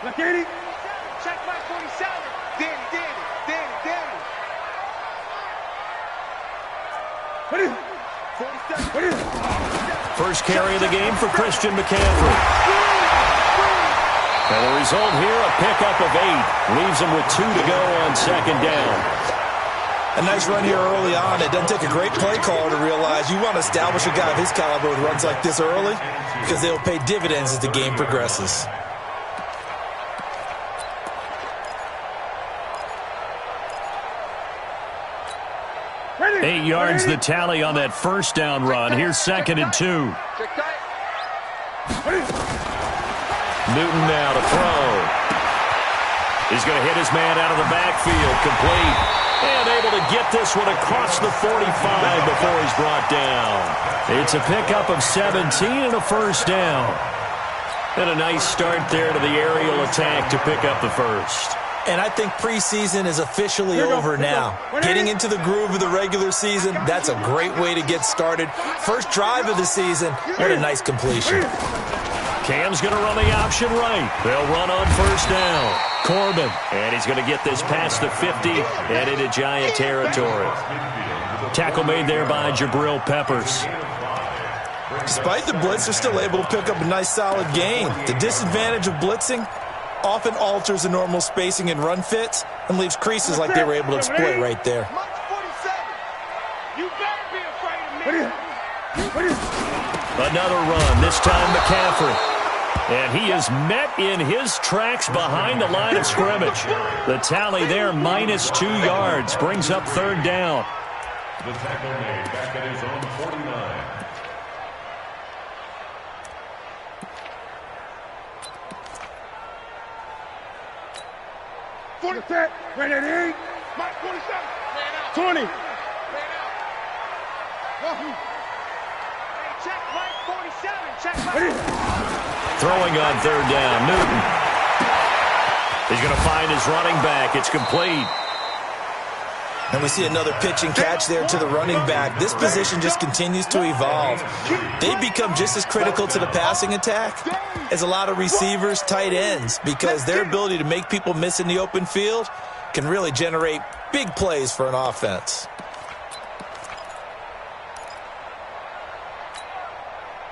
Look, Danny. Check my 47. Danny. What is it? 47. What is it? First carry of the game for Christian McCaffrey. And the result here, a pickup of 8. Leaves him with 2 to go on second down. A nice run here early on. It doesn't take a great play caller to realize you want to establish a guy of his caliber with runs like this early because they'll pay dividends as the game progresses. Ready. 8 yards the tally on that first down run. Here's 2nd and 2. Newton now to throw. He's going to hit his man out of the backfield. Complete. And able to get this one across the 45 before he's brought down. It's a pickup of 17 and a first down. And a nice start there to the aerial attack to pick up the first. And I think preseason is officially over now. Getting into the groove of the regular season, that's a great way to get started. First drive of the season, what a nice completion. Cam's going to run the option right. They'll run on first down. Corbin, and he's going to get this past the 50 and into Giant territory. Tackle made there by Jabril Peppers. Despite the blitz, they're still able to pick up a nice solid gain. The disadvantage of blitzing often alters the normal spacing and run fits and leaves creases like they were able to exploit right there. You better be afraid of me. Another run, this time McCaffrey. And he is met in his tracks behind the line of scrimmage. The tally there, minus 2 yards, brings up third down. The tackle made back at his own 49. Set. Ready. Mike 47. 20. Hey, check Mike 47. Check Mike. Throwing on third down, Newton. He's going to find his running back. It's complete. And we see another pitch and catch there to the running back. This position just continues to evolve. They become just as critical to the passing attack as a lot of receivers, tight ends, because their ability to make people miss in the open field can really generate big plays for an offense.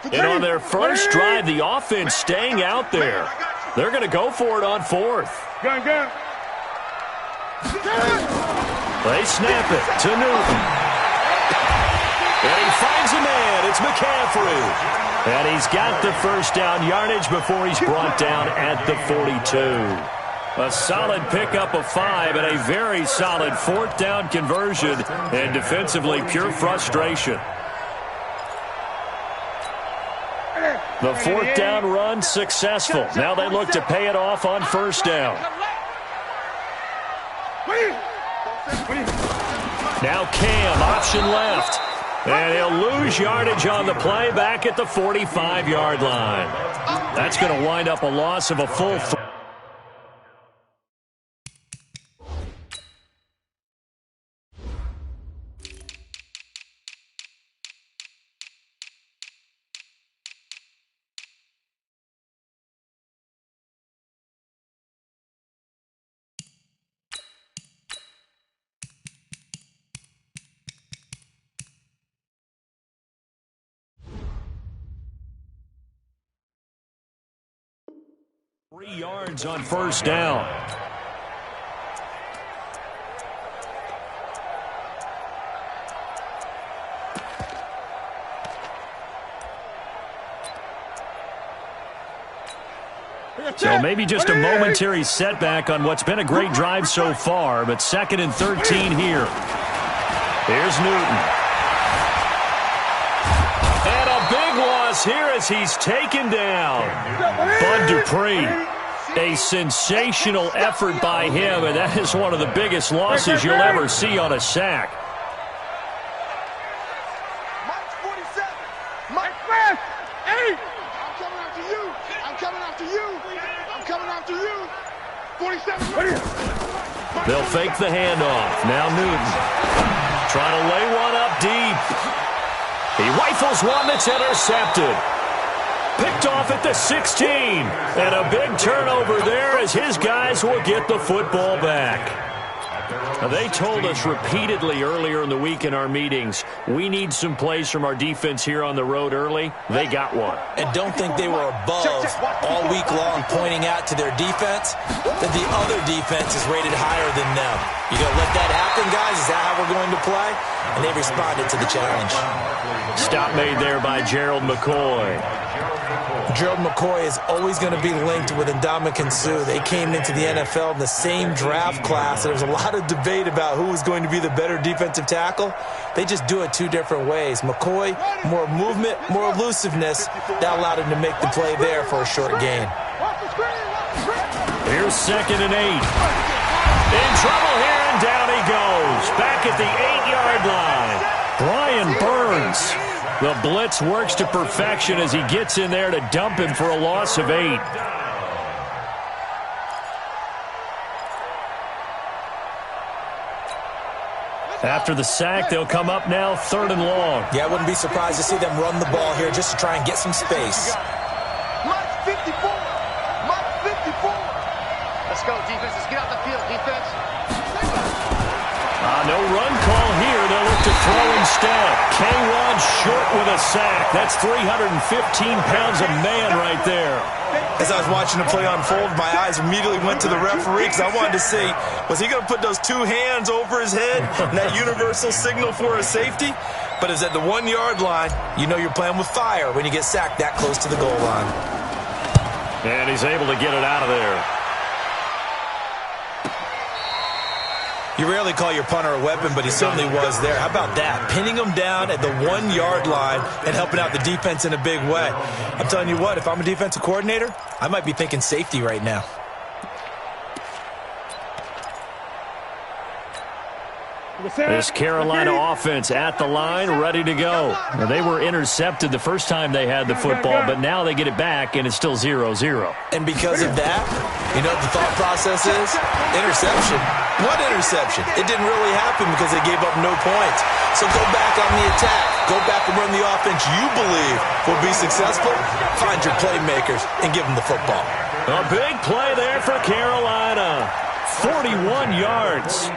And on their first drive, the offense staying out there. They're going to go for it on fourth. Gun. They snap it to Newton. And he finds a man. It's McCaffrey. And he's got the first down yardage before he's brought down at the 42. A solid pickup of 5 and a very solid fourth down conversion. And defensively, pure frustration. The fourth down run successful. Now they look to pay it off on first down. Now Cam, option left. And he'll lose yardage on the play back at the 45-yard line. That's going to wind up a loss of a full 3. Yards on first down. So maybe just a momentary setback on what's been a great drive so far, but 2nd and 13 here. Here's Newton. And a big loss here as he's taken down. Bud Dupree. A sensational effort by him, and that is one of the biggest losses you'll ever see on a sack. Mike 47. Mike Smith. 8. I'm coming after you. I'm coming after you. I'm coming after you. 47. They'll fake the handoff. Now Newton trying to lay one up deep. He rifles one that's intercepted. Picked off at the 16. And a big turnover there as his guys will get the football back. Now, they told us repeatedly earlier in the week in our meetings, we need some plays from our defense here on the road early. They got one. And don't think they were above all week long pointing out to their defense that the other defense is rated higher than them. You going to let that happen, guys? Is that how we're going to play? And they responded to the challenge. Stop made there by Gerald McCoy. Gerald McCoy is always going to be linked with Ndamukong Suh. They came into the NFL in the same draft class. There was a lot of debate about who was going to be the better defensive tackle. They just do it two different ways. McCoy, more movement, more elusiveness. That allowed him to make the play there for a short gain. Here's 2nd and 8. In trouble here, and down he goes. Back at the 8-yard line. Brian Burns. The blitz works to perfection as he gets in there to dump him for a loss of 8. After the sack, they'll come up now 3rd and long. Yeah, I wouldn't be surprised to see them run the ball here just to try and get some space. Mark 54. Mark 54. Let's go, defense. Let's get out the field, defense. No run call here. They'll look to throw instead. K1 short with a sack. That's 315 pounds of man right there. As I was watching the play unfold, my eyes immediately went to the referee because I wanted to see, was he going to put those 2 hands over his head and that universal signal for a safety? But it's at the 1-yard line. You know you're playing with fire when you get sacked that close to the goal line. And he's able to get it out of there. You rarely call your punter a weapon, but he certainly was there. How about that? Pinning him down at the 1-yard line and helping out the defense in a big way. I'm telling you what, if I'm a defensive coordinator, I might be thinking safety right now. This Carolina offense at the line, ready to go. Now, they were intercepted the first time they had the football, but now they get it back, and it's still 0-0. And because of that, you know what the thought process is? Interception. What interception? It didn't really happen because they gave up no points. So go back on the attack. Go back and run the offense you believe will be successful. Find your playmakers and give them the football. A big play there for Carolina. 41 yards.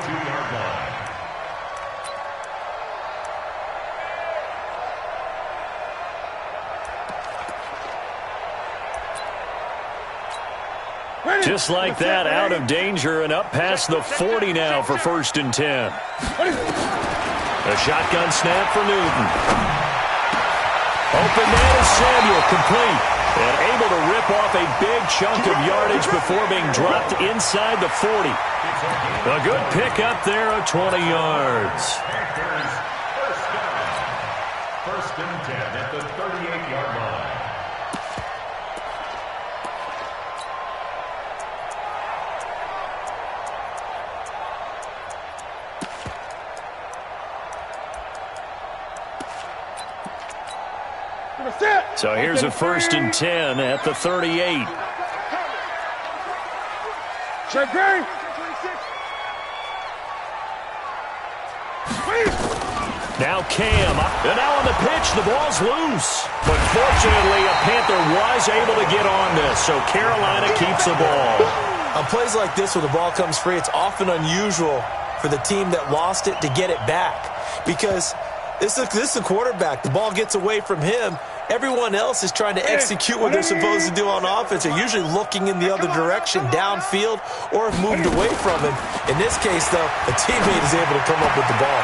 Just like that, out of danger and up past the 40 now for 1st and 10. A shotgun snap for Newton. Open man is Samuel, complete. And able to rip off a big chunk of yardage before being dropped inside the 40. A good pickup there of 20 yards. First and 10 at the 38-yard line. So here's a 1st and 10 at the 38. Now Cam, and now on the pitch, the ball's loose. But fortunately, a Panther was able to get on this, so Carolina keeps the ball. On plays like this where the ball comes free, it's often unusual for the team that lost it to get it back. Because this is a quarterback. The ball gets away from him. Everyone else is trying to execute what they're supposed to do on offense. They're usually looking in the other direction, downfield, or have moved away from him. In this case, though, a teammate is able to come up with the ball.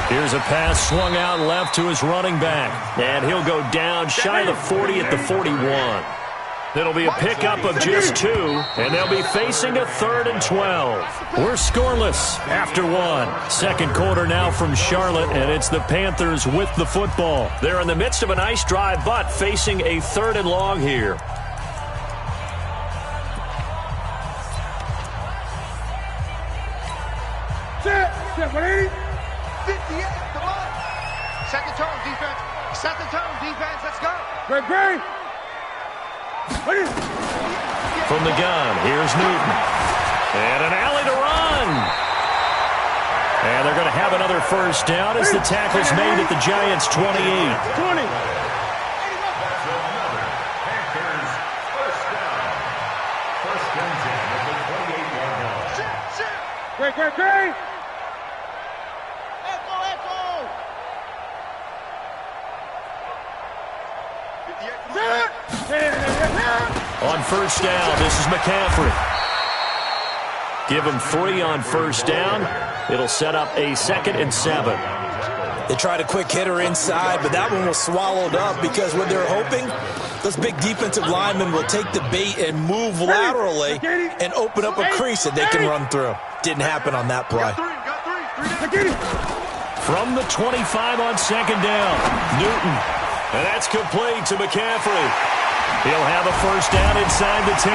Here's a pass swung out left to his running back. And he'll go down shy of the 40 at the 41. It'll be a pickup of just 2, and they'll be facing a 3rd and 12. We're scoreless after 1. 2nd quarter now from Charlotte, and it's the Panthers with the football. They're in the midst of a nice drive, but facing a 3rd and long here. Set, 58, come on. Set the tone, defense. Set the tone, defense. Let's go. Great. From the gun, here's Newton. And an alley to run. And they're going to have another 1st down as the tackle's made at the Giants' 28. 20. Great. On first down, this is McCaffrey. Give him 3 on first down. It'll set up a 2nd and 7. They tried a quick hitter inside, but that one was swallowed up because what they're hoping, those big defensive linemen will take the bait and move laterally and open up a crease that they can run through. Didn't happen on that play. From the 25 on 2nd down, Newton. And that's complete to McCaffrey. He'll have a first down inside the 10.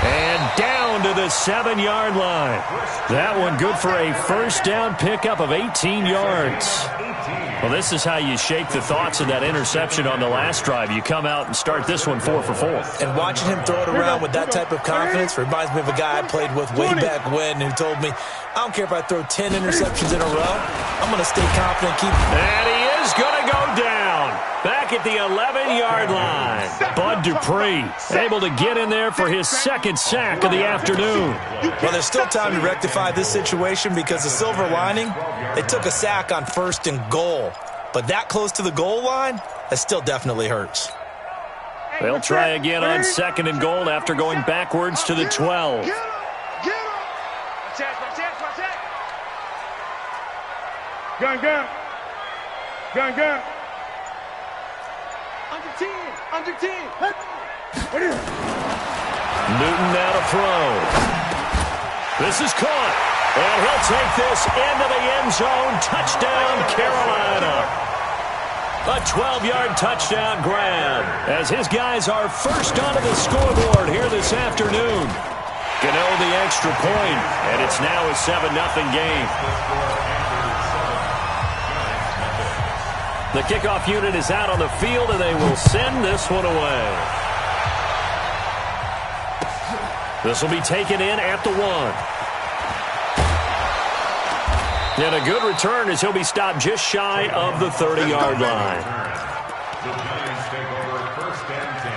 And down to the 7-yard line. That one good for a first down pickup of 18 yards. Well, this is how you shake the thoughts of that interception on the last drive. You come out and start this one 4 for 4. And watching him throw it around with that type of confidence reminds me of a guy I played with way back when who told me, I don't care if I throw 10 interceptions in a row, I'm going to stay confident, And he is going to go down. Back at the 11-yard line. Bud Dupree able to get in there for his 2nd sack of the afternoon. Well, there's still time to rectify this situation because the silver lining, they took a sack on 1st and goal. But that close to the goal line, that still definitely hurts. They'll try again on 2nd and goal after going backwards to the 12. Gun. Under 10. Newton now to throw. This is caught. And he'll take this into the end zone. Touchdown, Carolina. A 12-yard touchdown grab as his guys are first onto the scoreboard here this afternoon. Gano the extra point, and it's now a 7-0 game. The kickoff unit is out on the field, and they will send this one away. This will be taken in at the 1. And a good return as he'll be stopped just shy of the 30-yard line. The Giants take over 1st and 10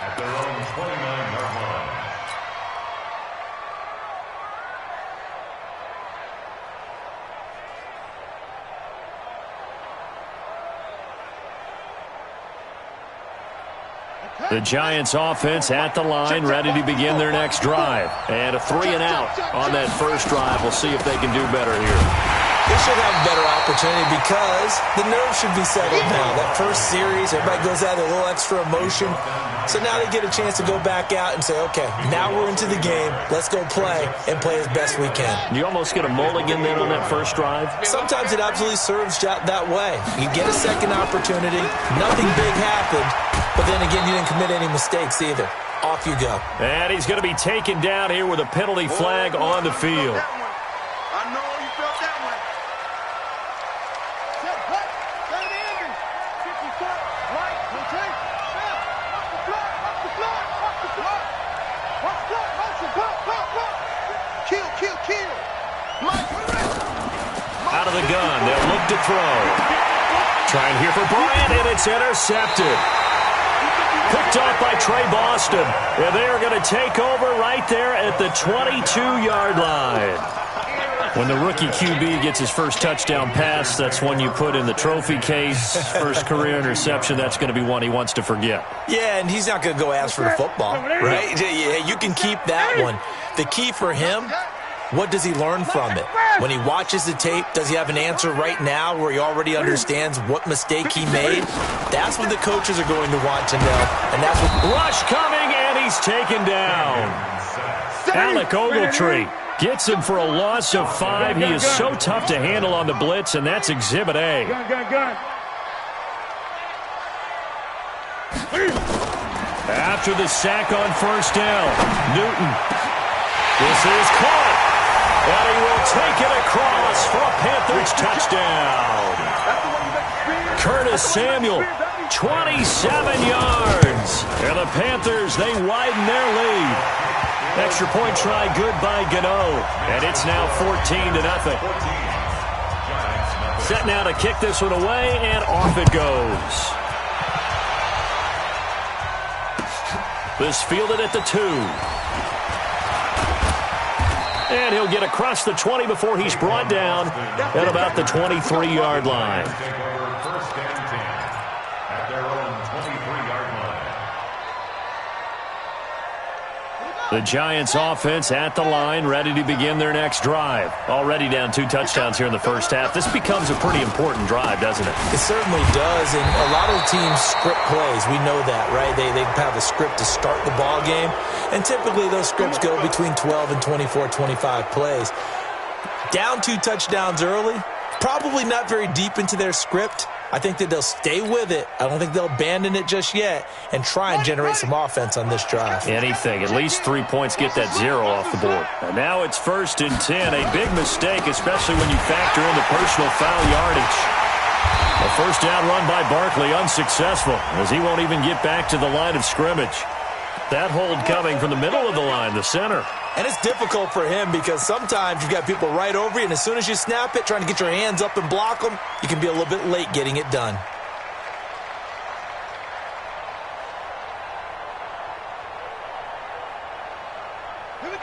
at their own 29-yard line. The Giants offense at the line, ready to begin their next drive. And a 3-and-out on that first drive. We'll see if they can do better here. They should have a better opportunity because the nerves should be settled now. That first series, everybody goes out with a little extra emotion. So now they get a chance to go back out and say, okay, now we're into the game. Let's go play and play as best we can. You almost get a mulligan then on that first drive? Sometimes it absolutely serves that way. You get a second opportunity. Nothing big happened. But then again, you didn't commit any mistakes either. Off you go. And he's going to be taken down here with a penalty flag on the field. I know you felt that one. Kill. Out of the gun, they'll look to throw. Trying here for Bryant, and it's intercepted. Picked off by Trey Boston. And they are going to take over right there at the 22-yard line. When the rookie QB gets his first touchdown pass, that's one you put in the trophy case. First career interception, that's going to be one he wants to forget. Yeah, and he's not going to go ask for the football, right? Yeah, you can keep that one. The key for him, what does he learn from it? When he watches the tape, does he have an answer right now where he already understands what mistake he made? That's what the coaches are going to want to know. And that's what... Rush coming, and he's taken down. Alec Ogletree gets him for a loss of 5. He is so tough to handle on the blitz, and that's Exhibit A. Gun. After the sack on first down, Newton. This is caught. And he will take it across for a Panthers touchdown. Curtis Samuel, 27 yards. And the Panthers, they widen their lead. Extra point try good by Gano. And it's now 14-0. Set now to kick this one away, and off it goes. This fielded at the 2. And he'll get across the 20 before he's brought down at about the 23-yard line. Take over first and 10 at their own 23-yard line. The Giants offense at the line, ready to begin their next drive. Already down 2 touchdowns here in the first half. This becomes a pretty important drive, doesn't it? It certainly does, and a lot of the teams script plays. We know that, right? They have a script to start the ball game, and typically those scripts go between 12 and 24, 25 plays. Down 2 touchdowns early, probably not very deep into their script. I think that they'll stay with it. I don't think they'll abandon it just yet and try and generate some offense on this drive. Anything. At least 3 points get that 0 off the board. And now it's first and 10. A big mistake, especially when you factor in the personal foul yardage. A first down run by Barkley, unsuccessful, as he won't even get back to the line of scrimmage. That hold coming from the middle of the line, the center. And it's difficult for him because sometimes you've got people right over you, and as soon as you snap it, trying to get your hands up and block them, you can be a little bit late getting it done.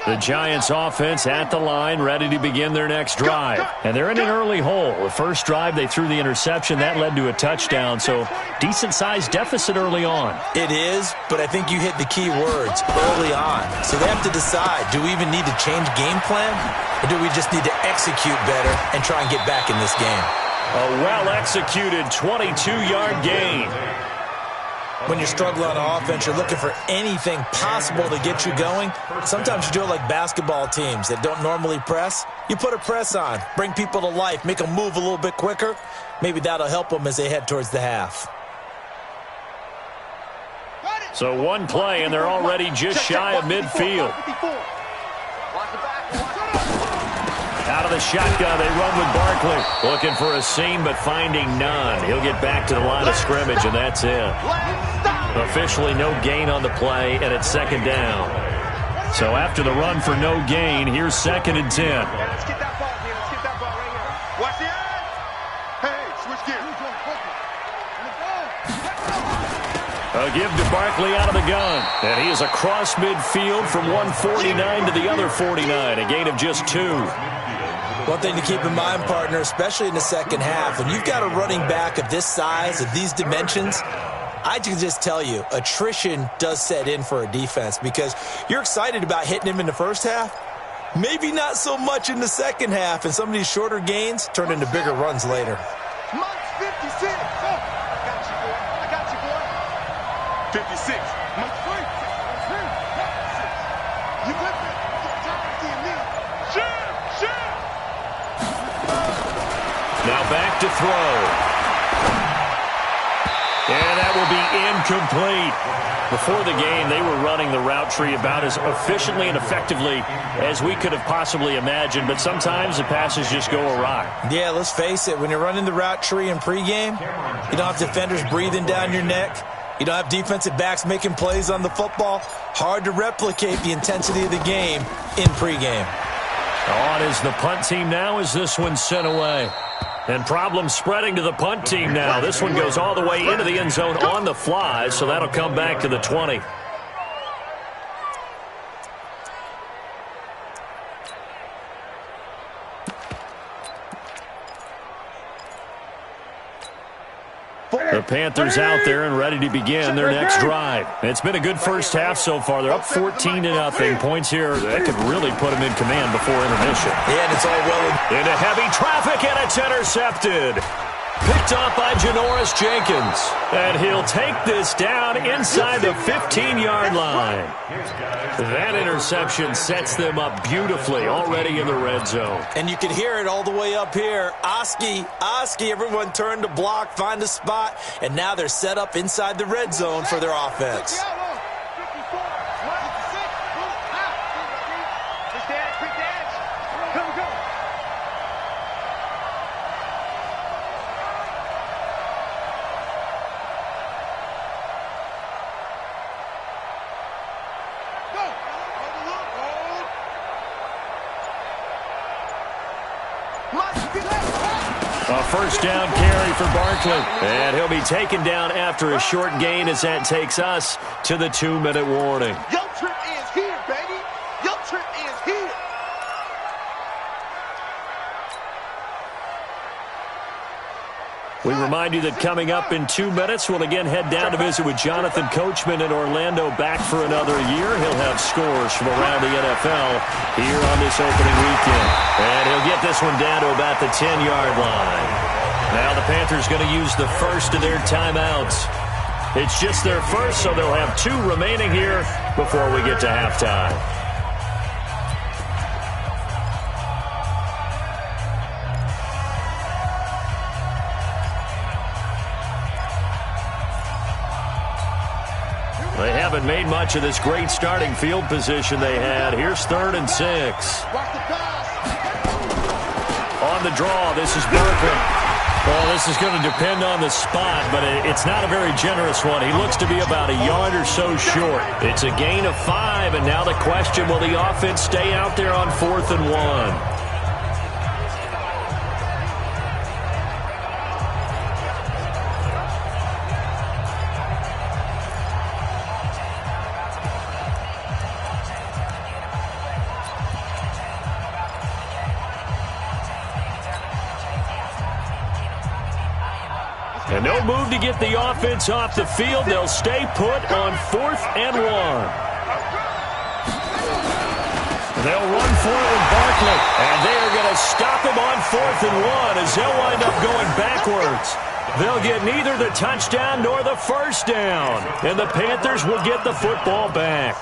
The Giants offense at the line, ready to begin their next drive. And they're in an early hole. The first drive, they threw the interception. That led to a touchdown, so decent-sized deficit early on. It is, but I think you hit the key words, early on. So they have to decide, do we even need to change game plan, or do we just need to execute better and try and get back in this game? A well-executed 22-yard gain. When you're struggling on offense, you're looking for anything possible to get you going. Sometimes you do it like basketball teams that don't normally press. You put a press on, bring people to life, make them move a little bit quicker. Maybe that'll help them as they head towards the half. So one play, and they're already just shy of midfield. Out of the shotgun, they run with Barkley. Looking for a seam, but finding none. He'll get back to the line of scrimmage, and that's it. Officially no gain on the play, and it's second down. So after the run for no gain, here's second and 10. Let's get that ball here. Let's get that ball right here. Watch the eyes. Hey, switch gears. A give to Barkley out of the gun. And he is across midfield from 149 to the other 49. A gain of just 2. One thing to keep in mind, partner, especially in the second half, when you've got a running back of this size, of these dimensions, I can just tell you, attrition does set in for a defense because you're excited about hitting him in the first half. Maybe not so much in the second half, and some of these shorter gains turn into bigger runs later. Mike's 56. I got you, boy. 56. Mike's 3. You with me? Now back to throw. And that will be incomplete. Before the game, they were running the route tree about as efficiently and effectively as we could have possibly imagined, but sometimes the passes just go awry. Yeah, let's face it. When you're running the route tree in pregame, you don't have defenders breathing down your neck. You don't have defensive backs making plays on the football. Hard to replicate the intensity of the game in pregame. On is the punt team now as this one's sent away. And problems spreading to the punt team now. This one goes all the way into the end zone on the fly, so that'll come back to the 20. The Panthers out there and ready to begin their next drive. It's been a good first half so far. They're up 14-0. Points here that could really put them in command before intermission. Yeah, and it's all well into heavy traffic, and it's intercepted. Picked up by Janoris Jenkins. And he'll take this down inside the 15-yard line. That interception sets them up beautifully already in the red zone. And you can hear it all the way up here. Oski, everyone turned to block, find a spot, and now they're set up inside the red zone for their offense. A first down carry for Barkley. And he'll be taken down after a short gain as that takes us to the 2-minute warning. Your trip is here, baby. Your trip is here. We remind you that coming up in 2 minutes, we'll again head down to visit with Jonathan Coachman in Orlando, back for another year. He'll have scores from around the NFL here on this opening weekend. And he'll get this one down to about the 10-yard line. Now the Panthers going to use the first of their timeouts. It's just their first, so they'll have 2 remaining here before we get to halftime. They haven't made much of this great starting field position they had. Here's 3rd and 6. On the draw, this is Berkeley. Well, this is going to depend on the spot, but it's not a very generous one. He looks to be about a yard or so short. It's a gain of 5, and now the question, will the offense stay out there on 4th and 1? And no move to get the offense off the field. They'll stay put on 4th and 1. They'll run for it with Barkley. And they are going to stop him on 4th and 1 as they'll wind up going backwards. They'll get neither the touchdown nor the first down. And the Panthers will get the football back.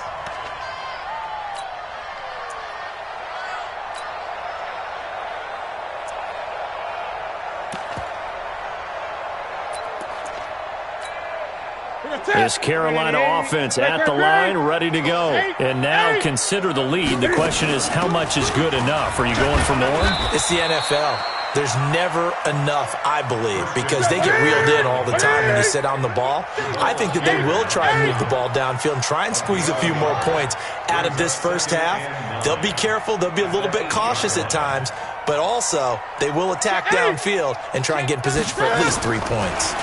This Carolina offense at the line, ready to go. And now consider the lead. The question is, how much is good enough? Are you going for more? It's the NFL. There's never enough, I believe, because they get reeled in all the time when you sit on the ball. I think that they will try and move the ball downfield and try and squeeze a few more points out of this first half. They'll be careful. They'll be a little bit cautious at times, but also they will attack downfield and try and get in position for at least 3 points.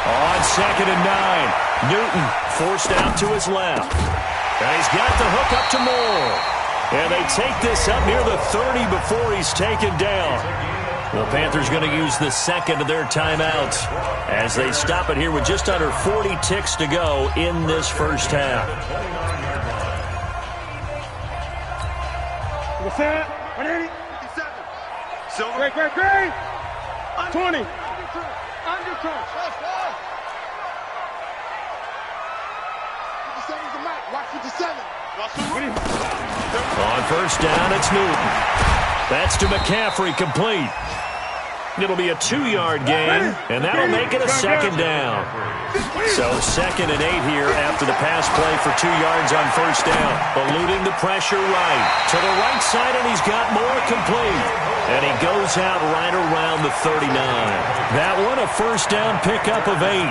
On 2nd and 9, Newton forced out to his left. And he's got the hook up to Moore. And they take this up near the 30 before he's taken down. The Panthers going to use the second of their timeouts as they stop it here with just under 40 ticks to go in this first half. What's that? 180? 57. Silver. Great. 20. Undercut. Watch 57. On first down, it's Newton. That's to McCaffrey, complete. It'll be a 2-yard gain, and that'll make it a 2nd down. So 2nd and 8 here after the pass play for 2 yards on first down. Eluding the pressure right. To the right side, and he's got more, complete. And he goes out right around the 39. That one, a first down pickup of 8.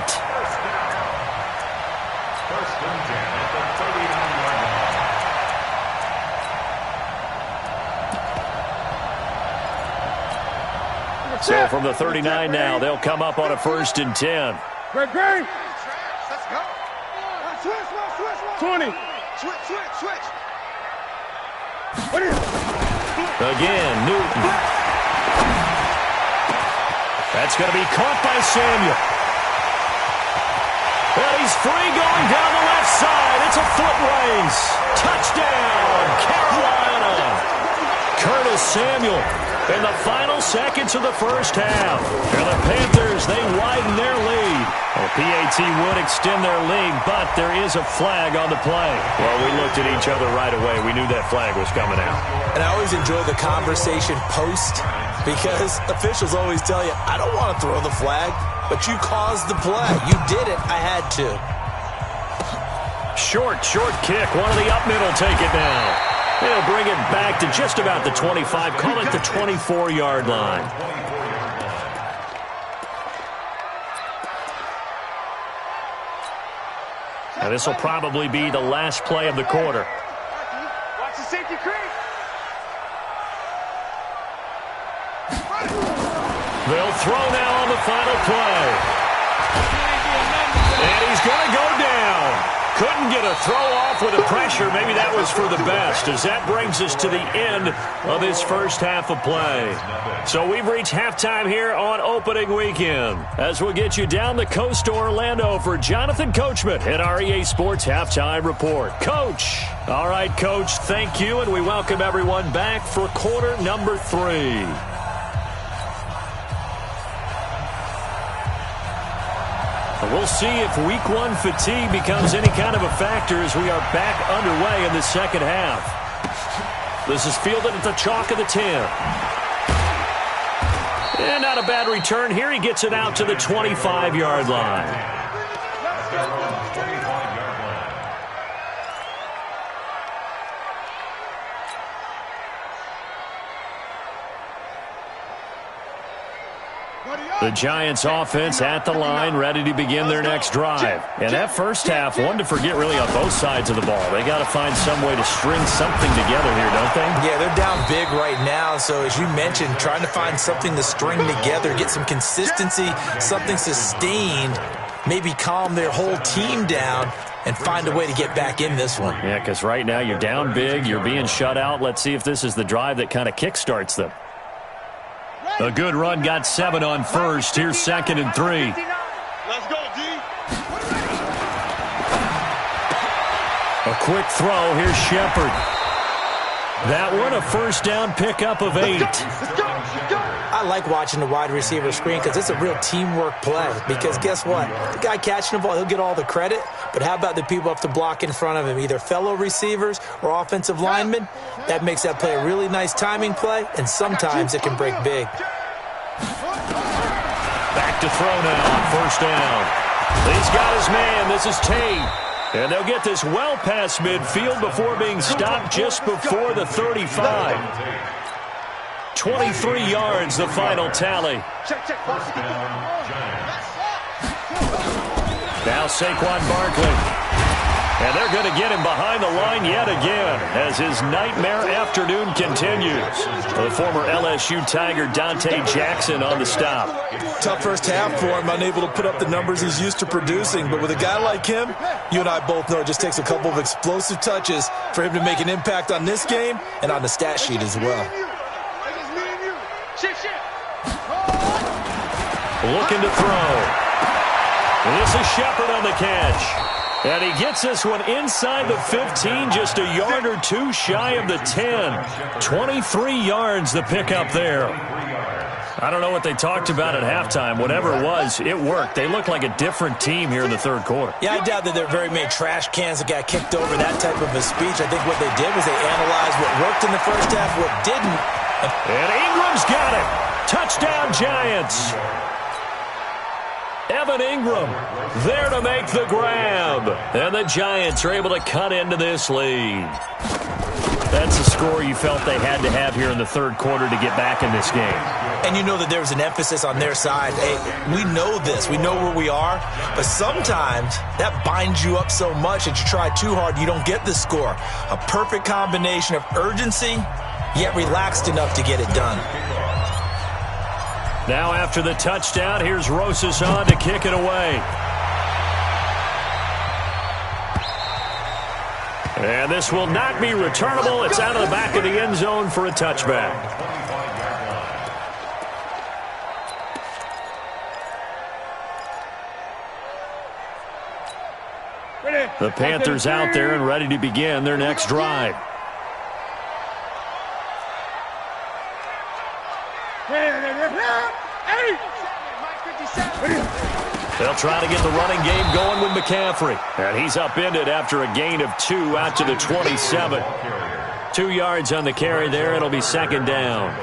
So from the 39 now, they'll come up on a 1st and 10. Great. Let's go. Switch. 20. Switch. Again, Newton. That's going to be caught by Samuel. And he's free going down the left side. It's a foot race. Touchdown, Carolina. Curtis Samuel. In the final seconds of the first half. And the Panthers, they widen their lead. Well, PAT would extend their lead, but there is a flag on the play. Well, we looked at each other right away. We knew that flag was coming out. And I always enjoy the conversation post because officials always tell you, I don't want to throw the flag, but you caused the play. You did it. I had to. Short kick. One of the up middle take it now. They'll bring it back to just about the 25. Call it the 24-yard line. Now this will probably be the last play of the quarter. Watch the safety creep. They'll throw now on the final play. And he's going to go down. Couldn't Didn't get a throw off with the pressure. Maybe that was for the best, as that brings us to the end of this first half of play. So we've reached halftime here on opening weekend, as we'll get you down the coast to Orlando for Jonathan Coachman at our EA Sports Halftime Report. Coach. All right, Coach, thank you, and we welcome everyone back for quarter number 3. We'll see if week 1 fatigue becomes any kind of a factor as we are back underway in the second half. This is fielded at the chalk of the 10. And not a bad return here. He gets it out to the 25-yard line. The Giants offense at the line, ready to begin their next drive. And that first half, one to forget really on both sides of the ball. They got to find some way to string something together here, don't they? Yeah, they're down big right now. So as you mentioned, trying to find something to string together, get some consistency, something sustained, maybe calm their whole team down and find a way to get back in this one. Yeah, because right now you're down big, you're being shut out. Let's see if this is the drive that kind of kickstarts them. A good run, got 7 on first. Here's 2nd and 3. Let's go, D. A quick throw. Here's Shepard. That one, a first down pickup of 8. I like watching the wide receiver screen because it's a real teamwork play. Because guess what? The guy catching the ball, he'll get all the credit. But how about the people up to block in front of him, either fellow receivers or offensive linemen? That makes that play a really nice timing play, and sometimes it can break big. Back to throw now, first down. He's got his man. This is Tate. And they'll get this well past midfield before being stopped just before the 35. 23 yards, the final tally. Now Saquon Barkley. And they're going to get him behind the line yet again as his nightmare afternoon continues. The former LSU Tiger Dante Jackson on the stop. Tough first half for him, unable to put up the numbers he's used to producing. But with a guy like him, you and I both know it just takes a couple of explosive touches for him to make an impact on this game and on the stat sheet as well. Looking to throw. This is Shepard on the catch. And he gets this one inside the 15, just a yard or two shy of the 10. 23 yards the pickup there. I don't know what they talked about at halftime. Whatever it was, it worked. They look like a different team here in the third quarter. Yeah, I doubt that there are very many trash cans that got kicked over that type of a speech. I think what they did was they analyzed what worked in the first half, what didn't. And Ingram's got it. Touchdown, Giants. Evan Ingram there to make the grab. And the Giants are able to cut into this lead. That's a score you felt they had to have here in the third quarter to get back in this game. And you know that there was an emphasis on their side. Hey, we know this. We know where we are. But sometimes that binds you up so much that you try too hard, you don't get the score. A perfect combination of urgency, yet relaxed enough to get it done. Now after the touchdown, here's Rosas on to kick it away. And this will not be returnable. It's out of the back of the end zone for a touchback. The Panthers out there and ready to begin their next drive. They'll try to get the running game going with McCaffrey. And he's upended after a gain of 2 out to the 27. 2 yards on the carry there. It'll be second down.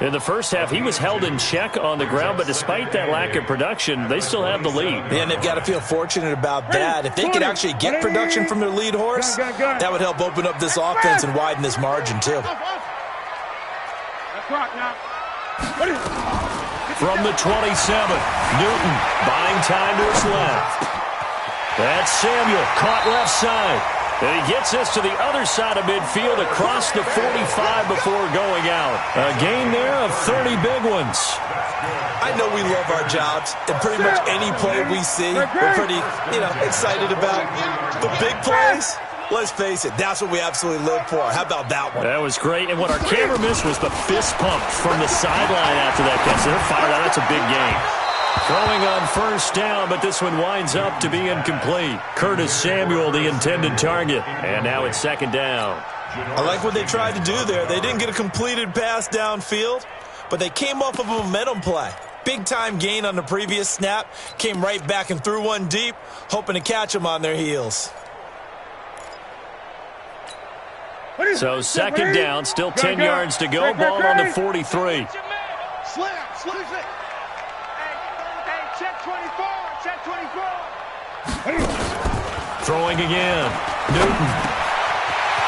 In the first half, he was held in check on the ground, but despite that lack of production, they still have the lead. And they've got to feel fortunate about that. If they could actually get production from their lead horse, that would help open up this offense and widen this margin, too. From the 27, Newton buying time to his left. That's Samuel, caught left side. And he gets us to the other side of midfield across the 45 before going out. A gain there of 30 big ones. I know we love our jobs, and pretty much any play we see, we're pretty, excited about. But big plays, let's face it, that's what we absolutely live for. How about that one? That was great, and what our camera missed was the fist pump from the sideline after that catch. They're fired out. That's a big game. Throwing on first down, but this one winds up to be incomplete. Curtis Samuel, the intended target. And now it's second down. I like what they tried to do there. They didn't get a completed pass downfield, but they came off of a momentum play. Big-time gain on the previous snap. Came right back and threw one deep, hoping to catch them on their heels. So second down, still 10 yards to go. Ball on the 43. Check 24, check 24. Throwing again. Newton.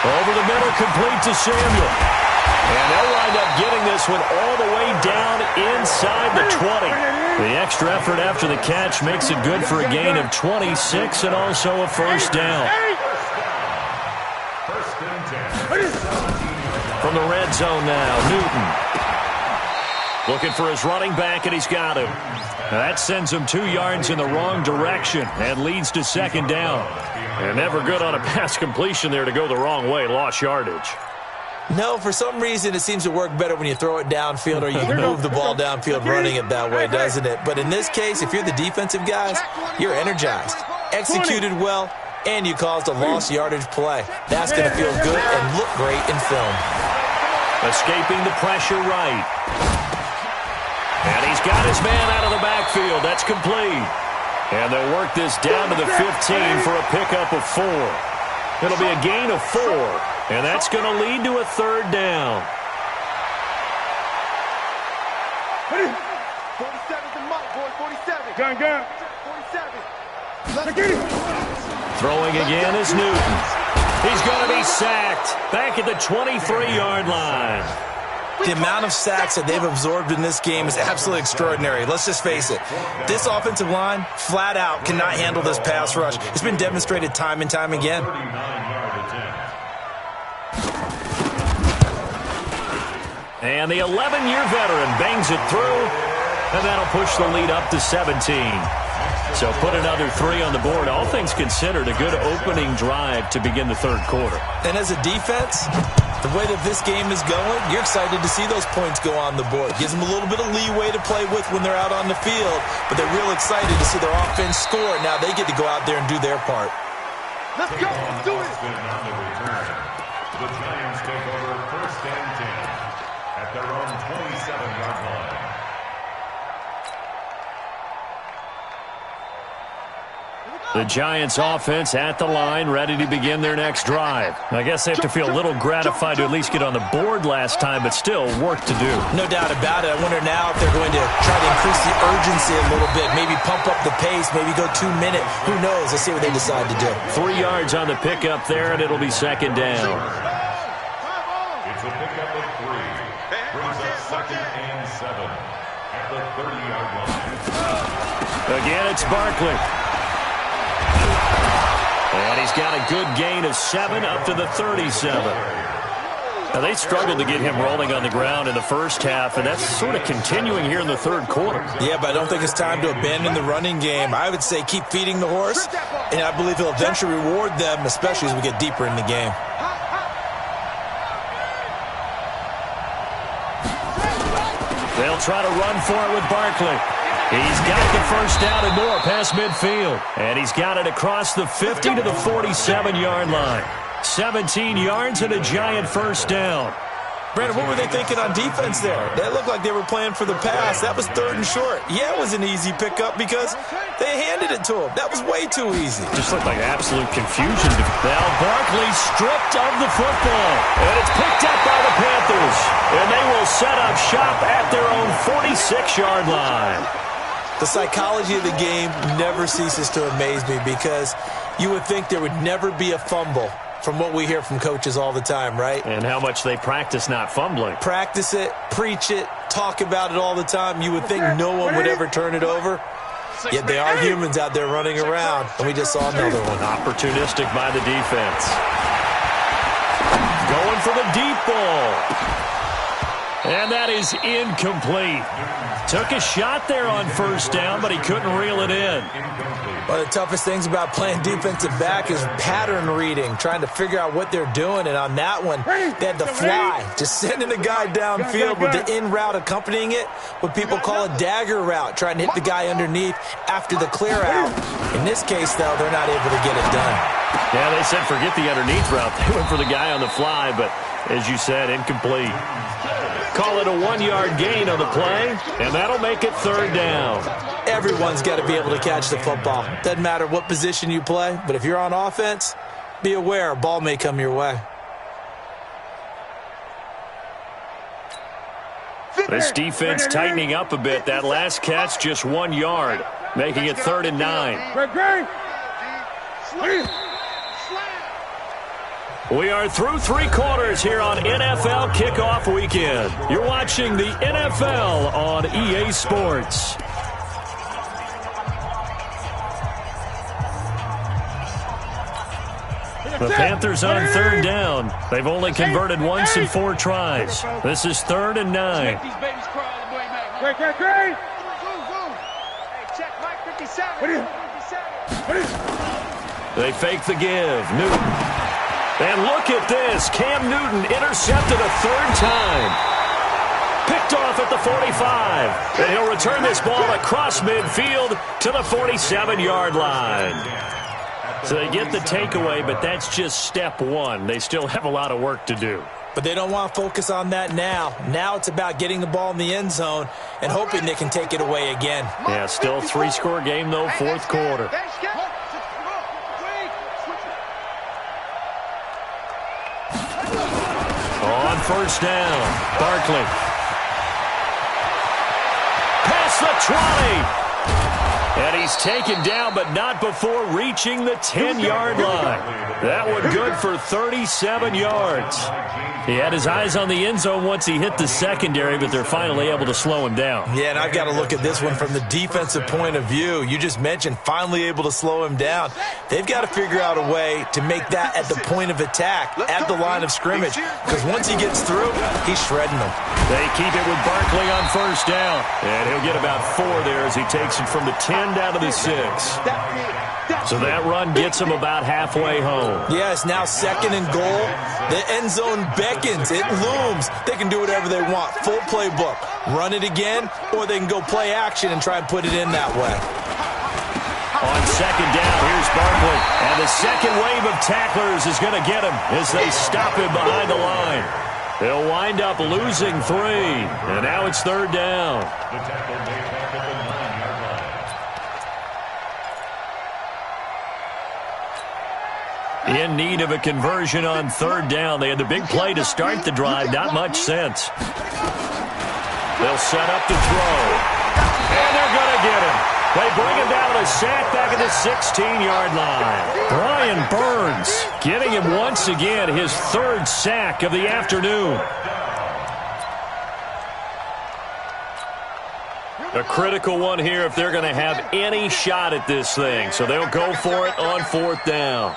Over the middle, complete to Samuel. And they'll wind up getting this one all the way down inside the 20. The extra effort after the catch makes it good for a gain of 26 and also a first down. From the red zone now, Newton. Looking for his running back, and he's got him. That sends him 2 yards in the wrong direction and leads to second down. And never good on a pass completion there to go the wrong way. Lost yardage. No, for some reason it seems to work better when you throw it downfield or you move the ball downfield running it that way, doesn't it? But in this case, if you're the defensive guys, you're energized, executed well, and you caused a lost yardage play. That's going to feel good and look great in film. Escaping the pressure right. And he's got his man out of the backfield. That's complete. And they'll work this down to the 15 for a pickup of 4. It'll be a gain of 4. And that's going to lead to a third down. 47's the mark, boy. 47. Gun. 47. Throwing again is Newton. He's going to be sacked back at the 23-yard line. The amount of sacks that they've absorbed in this game is absolutely extraordinary. Let's just face it. This offensive line, flat out, cannot handle this pass rush. It's been demonstrated time and time again. And the 11-year veteran bangs it through, and that'll push the lead up to 17. So put another 3 on the board. All things considered, a good opening drive to begin the third quarter. And as a defense, the way that this game is going, you're excited to see those points go on the board. Gives them a little bit of leeway to play with when they're out on the field, but they're real excited to see their offense score. Now they get to go out there and do their part. Let's go. Let's do it. The Giants take over first and 10 at their own 27-yard line. The Giants offense at the line, ready to begin their next drive. I guess they have to feel a little gratified to at least get on the board last time, but still work to do. No doubt about it. I wonder now if they're going to try to increase the urgency a little bit, maybe pump up the pace, maybe go 2 minute. Who knows? Let's see what they decide to do. 3 yards on the pickup there, and it'll be second down. It's a pickup of 3. Brings up second and 7 at the 30-yard line. Again, it's Barkley. And he's got a good gain of 7 up to the 37. Now, they struggled to get him rolling on the ground in the first half, and that's sort of continuing here in the third quarter. Yeah, but I don't think it's time to abandon the running game. I would say keep feeding the horse, and I believe he'll eventually reward them, especially as we get deeper in the game. They'll try to run for it with Barkley. He's got the first down and more past midfield. And he's got it across the 50 to the 47-yard line. 17 yards and a Giant first down. Brandon, what were they thinking on defense there? That looked like they were playing for the pass. That was 3rd and short. Yeah, it was an easy pickup because they handed it to him. That was way too easy. Just looked like absolute confusion. Now Barkley stripped of the football. And it's picked up by the Panthers. And they will set up shop at their own 46-yard line. The psychology of the game never ceases to amaze me because you would think there would never be a fumble from what we hear from coaches all the time, right? And how much they practice not fumbling. Practice it, preach it, talk about it all the time. You would think no one would ever turn it over. Yet they are humans out there running around, and we just saw another one. Opportunistic by the defense. Going for the deep ball. And that is incomplete. Took a shot there on first down, but he couldn't reel it in. One of the toughest things about playing defensive back is pattern reading, trying to figure out what they're doing. And on that one, they had to fly, just sending a guy downfield with the in route accompanying it, what people call a dagger route, trying to hit the guy underneath after the clear out. In this case, though, they're not able to get it done. Yeah, they said forget the underneath route. They went for the guy on the fly, but as you said, incomplete. Call it a 1-yard gain on the play, and that'll make it third down. Everyone's got to be able to catch the football. Doesn't matter what position you play, but if you're on offense, be aware a ball may come your way. This defense tightening up a bit. That last catch, just 1 yard, making it 3rd and 9. We are through 3 quarters here on NFL Kickoff Weekend. You're watching the NFL on EA Sports. The Panthers on 3rd down. They've only converted once in 4 tries. This is 3rd and 9. They fake the give. Newton. And look at this. Cam Newton intercepted a 3rd time. Picked off at the 45. And he'll return this ball across midfield to the 47-yard line. So they get the takeaway, but that's just step 1. They still have a lot of work to do. But they don't want to focus on that now. Now it's about getting the ball in the end zone and hoping they can take it away again. Yeah, still 3-score game, though, 4th quarter. On first down, Barkley. Past the 20. And he's taken down, but not before reaching the 10-yard line. That one good for 37 yards. He had his eyes on the end zone once he hit the secondary, but they're finally able to slow him down. Yeah, and I've got to look at this one from the defensive point of view. You just mentioned finally able to slow him down. They've got to figure out a way to make that at the point of attack, at the line of scrimmage, because once he gets through, he's shredding them. They keep it with Barkley on first down, and he'll get about 4 there as he takes it from the 10 down to the 6. So that run gets him about halfway home. Yeah, it's now 2nd and goal. The end zone beckons. It looms. They can do whatever they want. Full playbook. Run it again, or they can go play action and try and put it in that way. On 2nd down, here's Barkley. And the second wave of tacklers is going to get him as they stop him behind the line. They'll wind up losing 3. And now it's 3rd down. The tackle made back at the 9-yard line. In need of a conversion on 3rd down. They had the big play to start the drive. Not much sense. They'll set up to throw. And they're going to get him. They bring him down with a sack back at the 16-yard line. Brian Burns getting him once again his 3rd sack of the afternoon. A critical one here if they're going to have any shot at this thing. So they'll go for it on 4th down.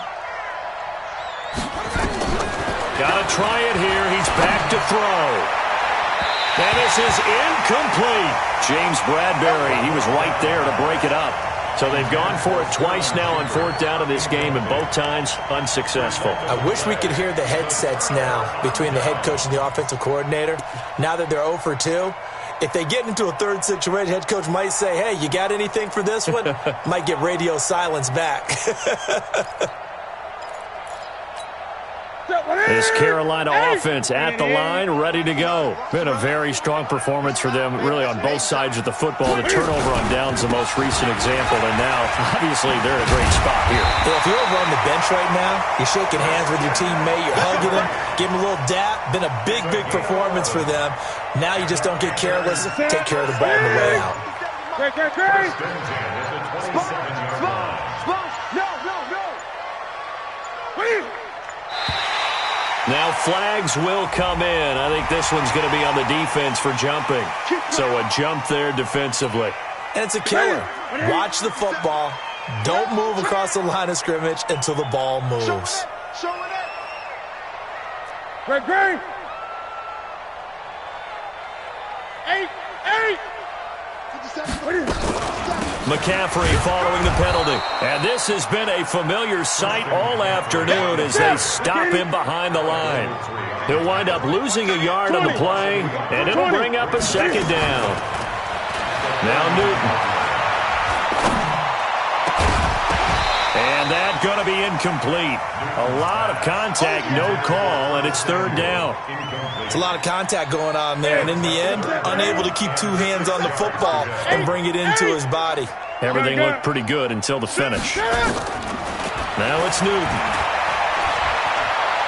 Got to try it here. He's back to throw. And this is incomplete. James Bradbury, he was right there to break it up. So they've gone for it twice now on 4th down in this game, and both times unsuccessful. I wish we could hear the headsets now between the head coach and the offensive coordinator. Now that they're 0 for 2, if they get into a 3rd situation, head coach might say, hey, you got anything for this one? Might get radio silence back. This Carolina offense at the line, ready to go. Been a very strong performance for them, really on both sides of the football. The turnover on downs the most recent example, and now, obviously, they're in a great spot here. Yeah, if you're over on the bench right now, you're shaking hands with your teammate, you're hugging him, give him a little dap. Been a big, big performance for them. Now you just don't get careless. Take care of the ball on the way out. Now flags will come in. I think this one's going to be on the defense for jumping. So a jump there defensively. And it's a killer. Watch the football. Don't move across the line of scrimmage until the ball moves. Show it up. Great. 8. McCaffrey following the penalty. And this has been a familiar sight all afternoon as they stop him behind the line. He'll wind up losing a yard on the play, and it'll bring up a second down. Now Newton. And that's going to be incomplete. A lot of contact, no call, and it's third down. It's a lot of contact going on there, and in the end, unable to keep two hands on the football and bring it into his body. Everything looked pretty good until the finish. Now it's Newton.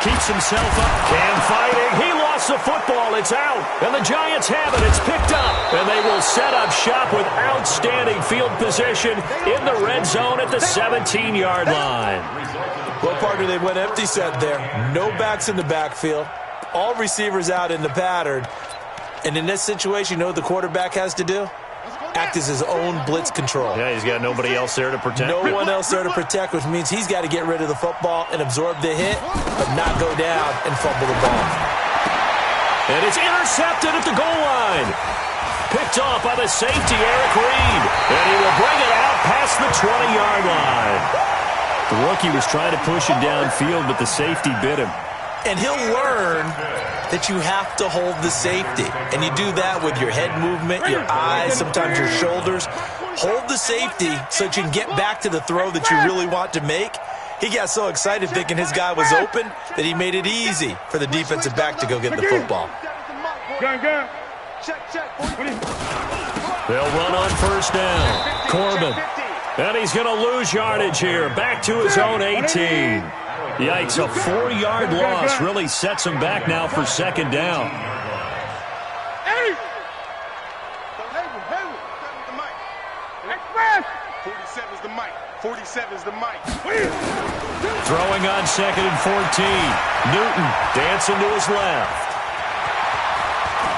Keeps himself up. Cam fighting. He lost the football. It's out. And the Giants have it. It's picked up. And they will set up shop with outstanding field position in the red zone at the 17-yard line. Well, partner, they went empty set there. No backs in the backfield. All receivers out in the pattern. And in this situation, you know what the quarterback has to do? Act as his own blitz control. Yeah, he's got nobody else there to protect. No one else there to protect, which means he's got to get rid of the football and absorb the hit, but not go down and fumble the ball. And it's intercepted at the goal line. Picked off by the safety, Eric Reed. And he will bring it out past the 20-yard line. The rookie was trying to push it downfield, but the safety bit him. And he'll learn that you have to hold the safety. And you do that with your head movement, your eyes, sometimes your shoulders. Hold the safety so that you can get back to the throw that you really want to make. He got so excited thinking his guy was open that he made it easy for the defensive back to go get the football. They'll run on first down. Corbin. And he's going to lose yardage here. Back to his own 18. Yikes, a 4-yard loss really sets him back now for second down. 47 is the mic. 47 is the mic. Throwing on second and 14. Newton dancing to his left.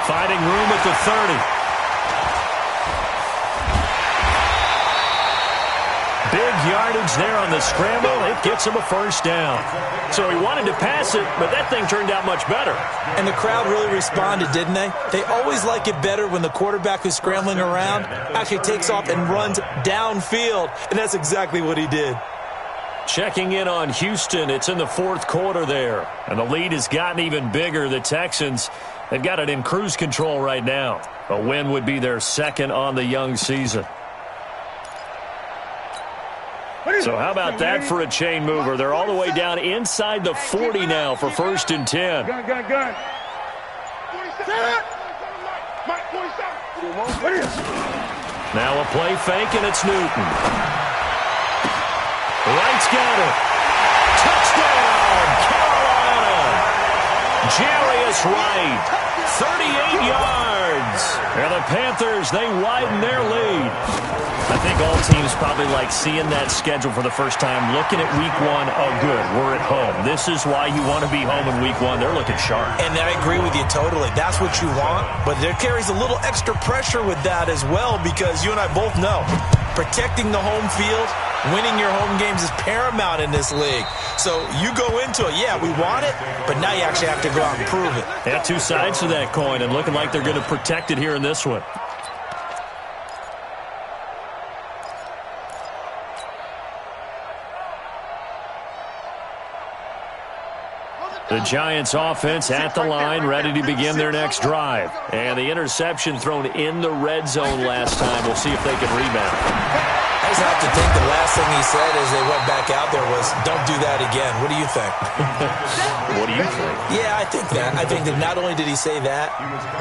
Finding room at the 30. Big yardage there on the scramble. It gets him a first down. So he wanted to pass it, but that thing turned out much better. And the crowd really responded, didn't they? They always like it better when the quarterback who's scrambling around actually takes off and runs downfield. And that's exactly what he did. Checking in on Houston. It's in the fourth quarter there. And the lead has gotten even bigger. The Texans, they've got it in cruise control right now. A win would be their second on the young season. So how about that for a chain mover? They're all the way down inside the 40 now for first and 10. Gun. Now a play fake, and it's Newton. Wright's got it. Touchdown, Carolina. Jarius Wright, 38 yards. And the Panthers, they widen their lead. I think all teams probably like seeing that schedule for the first time, looking at week one. Oh, good, we're at home. This is why you want to be home in week one. They're looking sharp. And I agree with you totally. That's what you want. But there carries a little extra pressure with that as well, because you and I both know protecting the home field, winning your home games is paramount in this league. So you go into it, yeah, we want it, but now you actually have to go out and prove it. They have two sides to that coin, and looking like they're going to protect it here in this one. The Giants offense at the line, ready to begin their next drive. And the interception thrown in the red zone last time. We'll see if they can rebound. I just have to think the last thing he said as they went back out there was, don't do that again. What do you think? What do you think? Yeah, I think that. I think that not only did he say that,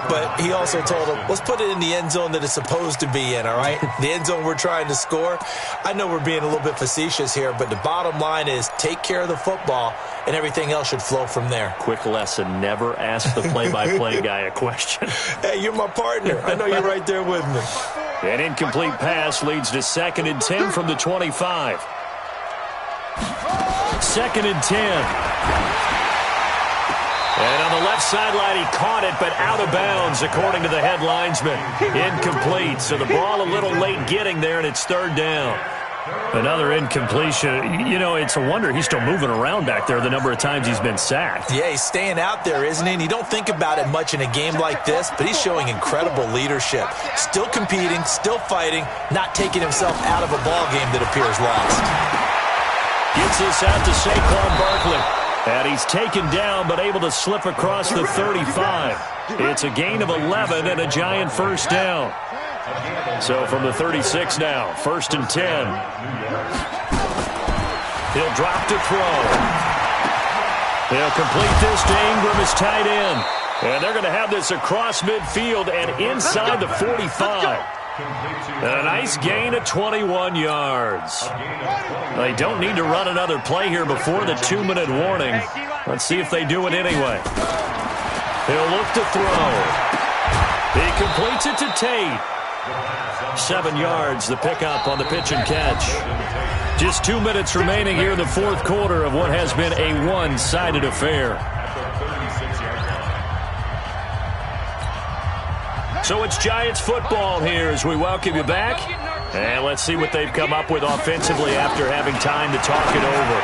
but he also told them, let's put it in the end zone that it's supposed to be in, all right? The end zone we're trying to score. I know we're being a little bit facetious here, but the bottom line is take care of the football, and everything else should flow from there. Quick lesson, never ask the play-by-play guy a question. Hey, you're my partner. I know you're right there with me. An incomplete pass leads to second and 10 from the 25. Second and 10. And on the left sideline, he caught it, but out of bounds, according to the head linesman. Incomplete, so the ball a little late getting there, and it's third down. Another incompletion. You know, it's a wonder he's still moving around back there the number of times he's been sacked. Yeah, he's staying out there, isn't he? And you don't think about it much in a game like this, but he's showing incredible leadership. Still competing, still fighting, not taking himself out of a ball game that appears lost. Gets this out to Saquon Barkley. And he's taken down, but able to slip across the 35. It's a gain of 11 and a Giant first down. So from the 36 now, 1st and 10. He'll drop to throw. He'll complete this to Ingram, his tight end. And they're going to have this across midfield and inside the 45. And a nice gain of 21 yards. They don't need to run another play here before the 2-minute warning. Let's see if they do it anyway. He'll look to throw. He completes it to Tate. 7 yards, the pickup on the pitch and catch. Just 2 minutes remaining here in the fourth quarter of what has been a one-sided affair. So it's Giants football here as we welcome you back. And let's see what they've come up with offensively after having time to talk it over.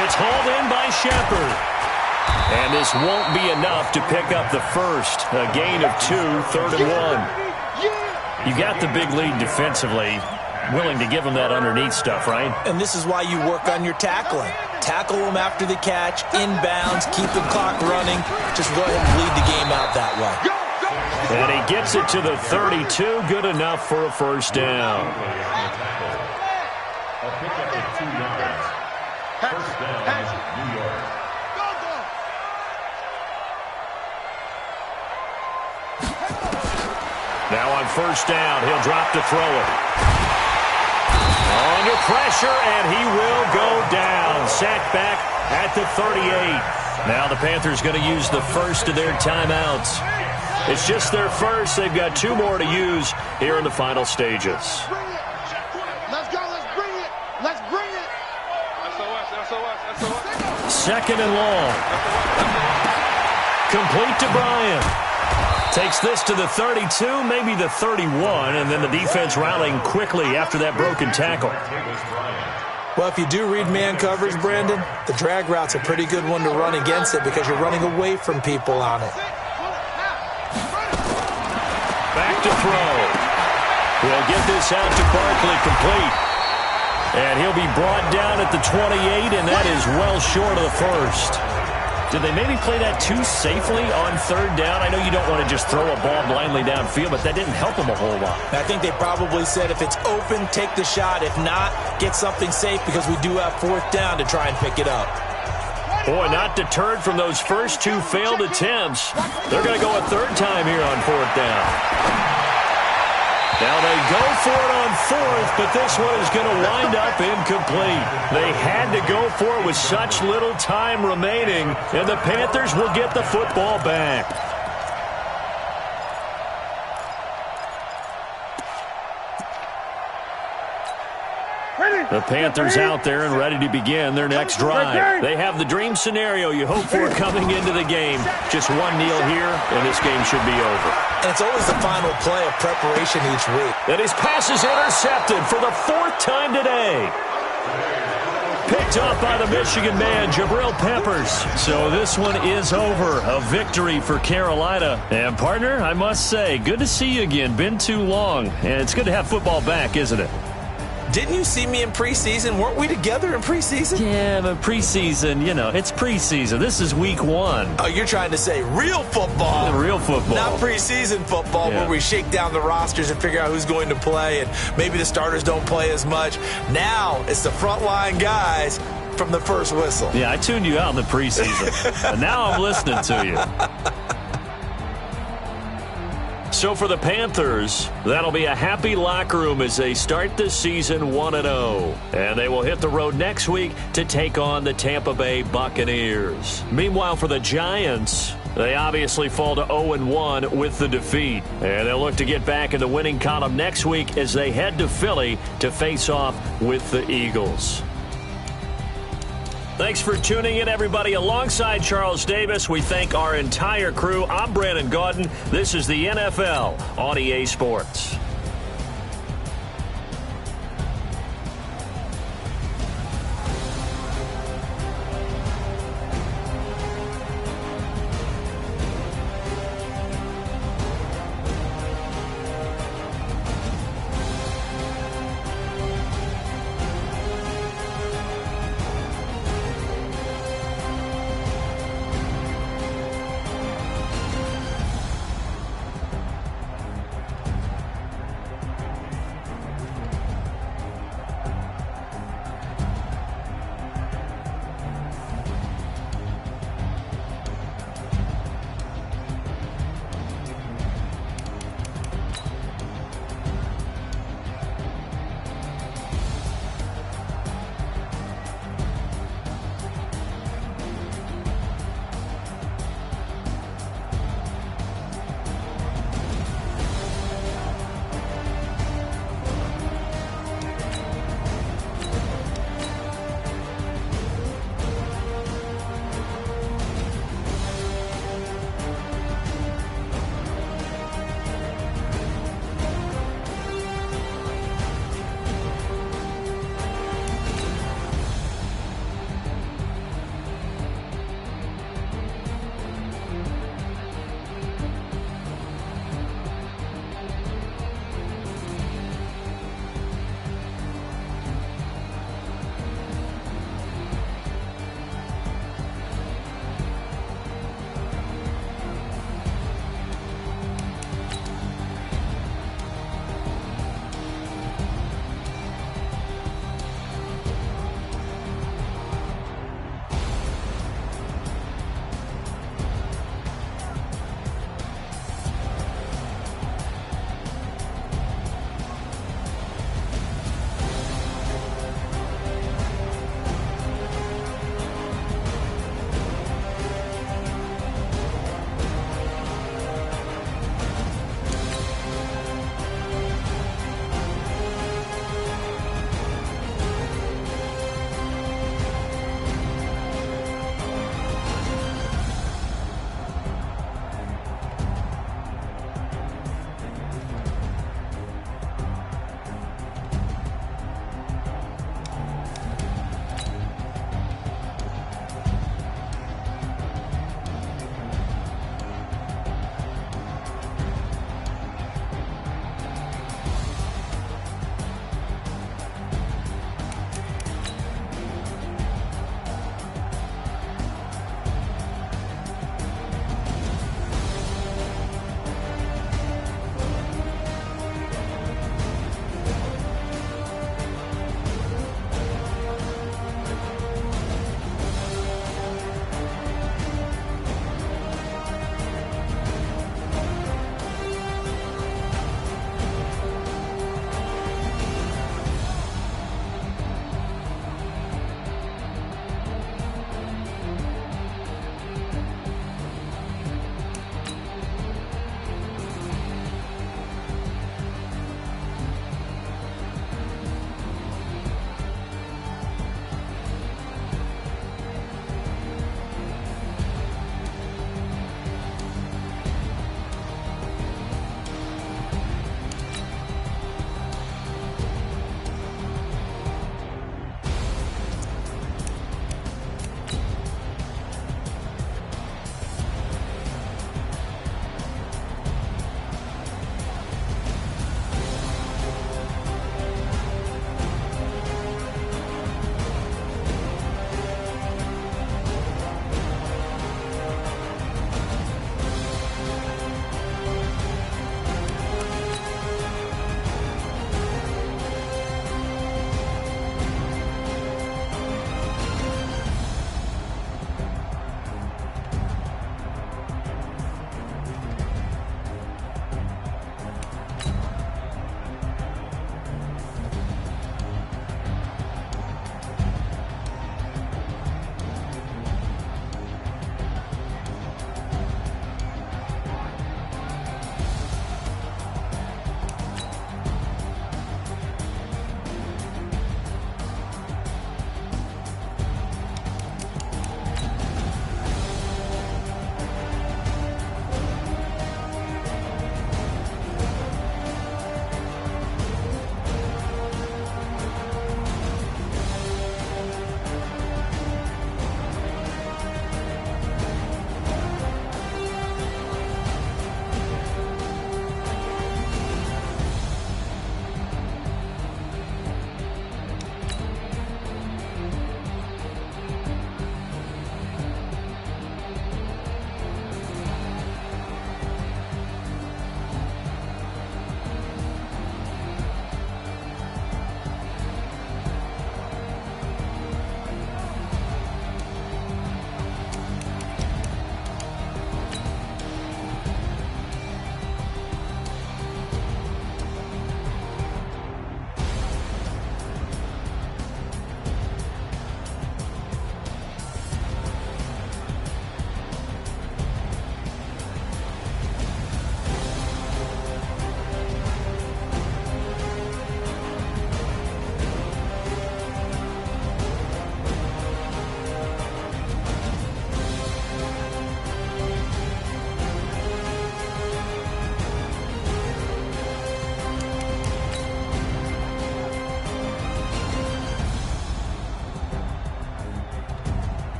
It's hauled in by Shepard. And this won't be enough to pick up the first. A gain of 2, 3rd and 1. You got the big lead defensively, willing to give them that underneath stuff, right? And this is why you work on your tackling. Tackle them after the catch, inbounds, keep the clock running. Just go ahead and bleed the game out that way. And he gets it to the 32, good enough for a first down. A pickup of 2 yards. First down, New York. Now on first down, he'll drop to throw it. Under pressure, and he will go down. Sacked back at the 38. Now the Panthers going to use the first of their timeouts. It's just their first. They've got 2 more to use here in the final stages. Let's go. Let's bring it. Let's bring it. SOS. 2nd and long. Complete to Bryant. Takes this to the 32, maybe the 31, and then the defense rallying quickly after that broken tackle. Well, if you do read man coverage, Brandon, the drag route's a pretty good one to run against it because you're running away from people on it. Back to throw. He'll get this out to Barkley, complete. And he'll be brought down at the 28, and that is well short of the first. Did they maybe play that too safely on 3rd down? I know you don't want to just throw a ball blindly downfield, but that didn't help them a whole lot. I think they probably said if it's open, take the shot. If not, get something safe because we do have 4th down to try and pick it up. Boy, not deterred from those first 2 failed attempts. They're going to go a 3rd time here on 4th down. Now they go for it on 4th, but this one is going to wind up incomplete. They had to go for it with such little time remaining, and the Panthers will get the football back. The Panthers out there and ready to begin their next drive. They have the dream scenario you hope for coming into the game. Just one kneel here, and this game should be over. And it's always the final play of preparation each week. And his pass is intercepted for the 4th time today. Picked off by the Michigan man, Jabril Peppers. So this one is over. A victory for Carolina. And, partner, I must say, good to see you again. Been too long. And it's good to have football back, isn't it? Didn't you see me in preseason? Weren't we together in preseason? Yeah, but preseason, you know, it's preseason. This is week 1. Oh, you're trying to say real football. Real football. Not preseason football where we shake down the rosters and figure out who's going to play, and maybe the starters don't play as much. Now it's the frontline guys from the first whistle. Yeah, I tuned you out in the preseason. And now I'm listening to you. So for the Panthers, that'll be a happy locker room as they start the season 1-0. And they will hit the road next week to take on the Tampa Bay Buccaneers. Meanwhile, for the Giants, they obviously fall to 0-1 with the defeat. And they'll look to get back in the winning column next week as they head to Philly to face off with the Eagles. Thanks for tuning in, everybody. Alongside Charles Davis, we thank our entire crew. I'm Brandon Gaudin. This is the NFL on EA Sports.